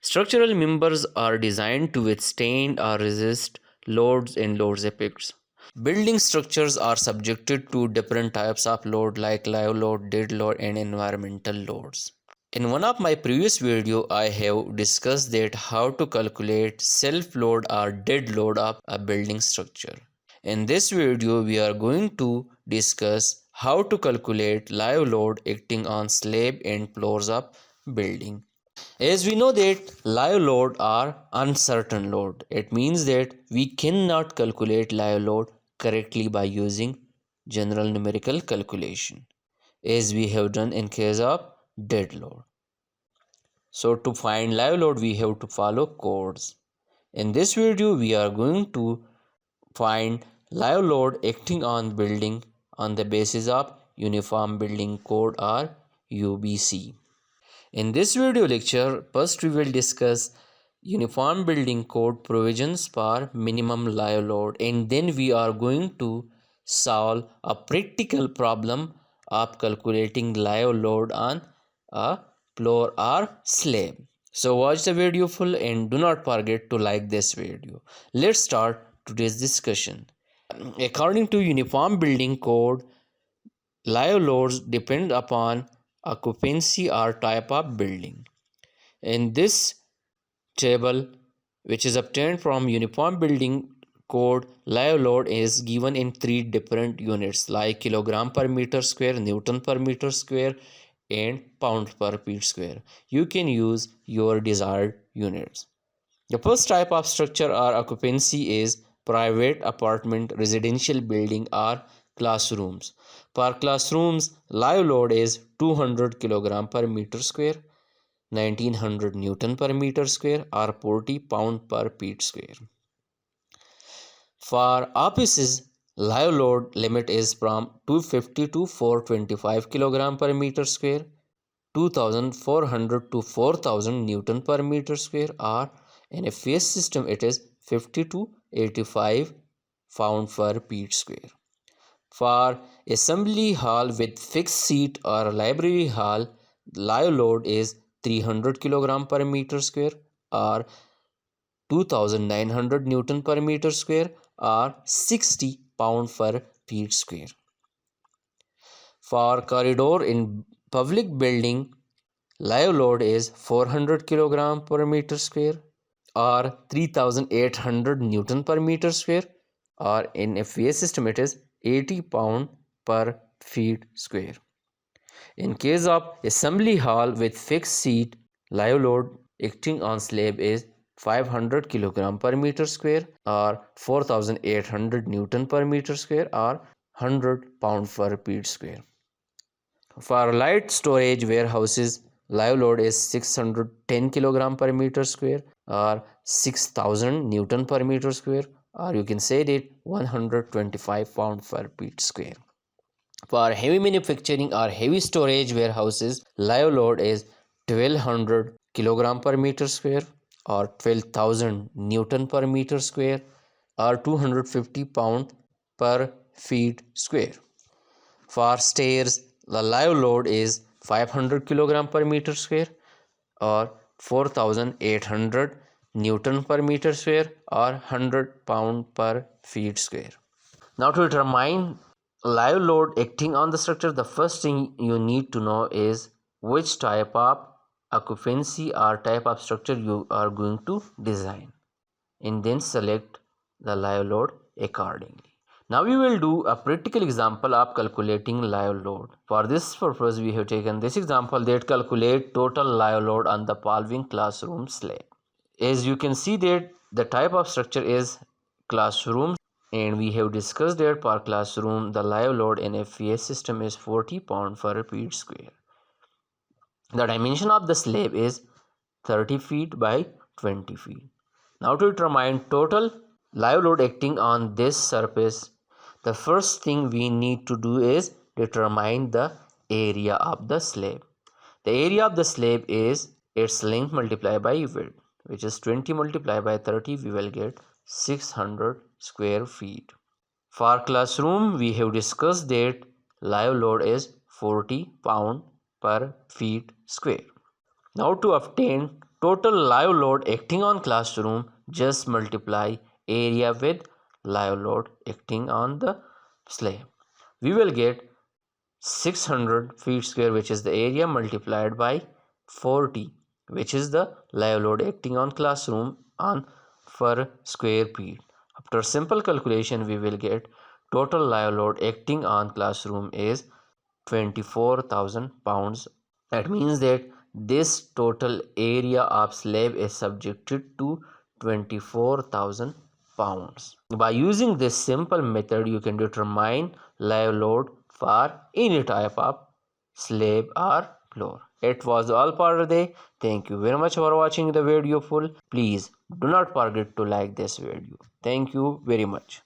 Structural members are designed to withstand or resist loads and load effects. Building structures are subjected to different types of load like live load, dead load, and environmental loads. In one of my previous video, I have discussed that how to calculate self-load or dead load of a building structure. In this video, we are going to discuss how to calculate live load acting on slab and floors of building. As we know that live load are uncertain load. It means that we cannot calculate live load correctly by using general numerical calculation, as we have done in case of dead load. So to find live load, we have to follow codes. In this video, we are going to find live load acting on building on the basis of Uniform Building Code or UBC. In this video lecture, first we will discuss Uniform Building Code provisions for minimum live load, and then we are going to solve a practical problem of calculating live load on a floor or slab. So watch the video full and do not forget to like this video. Let's start today's discussion. According to Uniform Building Code, live loads depend upon occupancy or type of building. In this table, which is obtained from Uniform Building Code, live load is given in three different units like kilogram per meter square, Newton per meter square, and pound per feet square. You can use your desired units. The first type of structure or occupancy is private apartment, residential building, or classrooms. For classrooms, live load is 200 kg per meter square, 1900 Newton per meter square, or 40 pound per feet square. For offices, live load limit is from 250 to 425 kg per meter square, 2400 to 4000 Newton per meter square, or in a phase system it is 50 to 85 pound per feet square. For assembly hall with fixed seat or library hall, live load is 300 kg per meter square or 2900 Newton per meter square or 60 pound per feet square. For corridor in public building, live load is 400 kg per meter square or 3800 Newton per meter square, or in FVA system it is 80 pound per feet square. In case of assembly hall with fixed seat, live load acting on slab is 500 kg per meter square or 4800 Newton per meter square or 100 pound per feet square. For light storage warehouses, live load is 610 kg per meter square or 6000 Newton per meter square, or you can say it 125 pound per feet square. For heavy manufacturing or heavy storage warehouses, live load is 1200 kg per meter square or 12,000 Newton per meter square or 250 pound per feet square. For stairs, the live load is 500 kg per meter square or 4800 Newton per meter square or 100 pound per feet square. Now to determine live load acting on the structure, the first thing you need to know is which type of occupancy or type of structure you are going to design, and then select the live load accordingly. Now we will do a practical example of calculating live load. For this purpose, we have taken this example that calculate total live load on the following classroom slab. As you can see that the type of structure is classroom, and we have discussed that per classroom the live load in a FVA system is 40 pound per feet square. The dimension of the slab is 30 feet by 20 feet. Now to determine total live load acting on this surface, the first thing we need to do is determine the area of the slab. The area of the slab is its length multiplied by width, which is 20 multiplied by 30, we will get 600 square feet. For classroom, we have discussed that live load is 40 pound per feet square. Now to obtain total live load acting on classroom, just multiply area with live load acting on the slab. We will get 600 feet square, which is the area, multiplied by 40, which is the live load acting on classroom on per square feet. After simple calculation, we will get total live load acting on classroom is 24,000 pounds. That means that this total area of slab is subjected to 24,000 pounds. By using this simple method, you can determine live load for any type of slab or floor. It was all for today. Thank you very much for watching the video full. Please do not forget to like this video. Thank you very much.